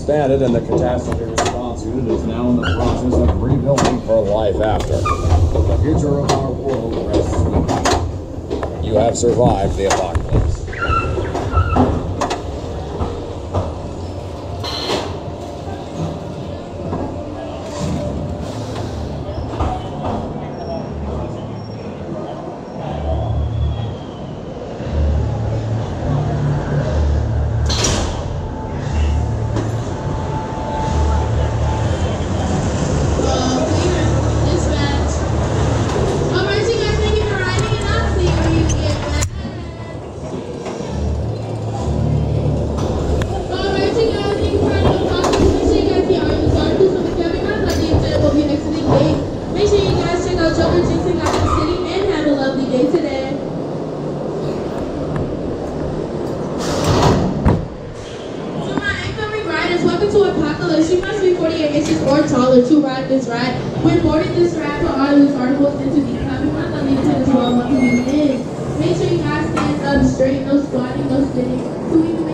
disbanded and the catastrophe response unit is now in the process of rebuilding for life after. The future of our world rests with you. You have survived the apocalypse. Or taller to ride this ride. When boarding this ride, put all these articles into the cabin. Once I leave it as well, what can you in? Make sure you guys stand up straight, no squatting, no sitting.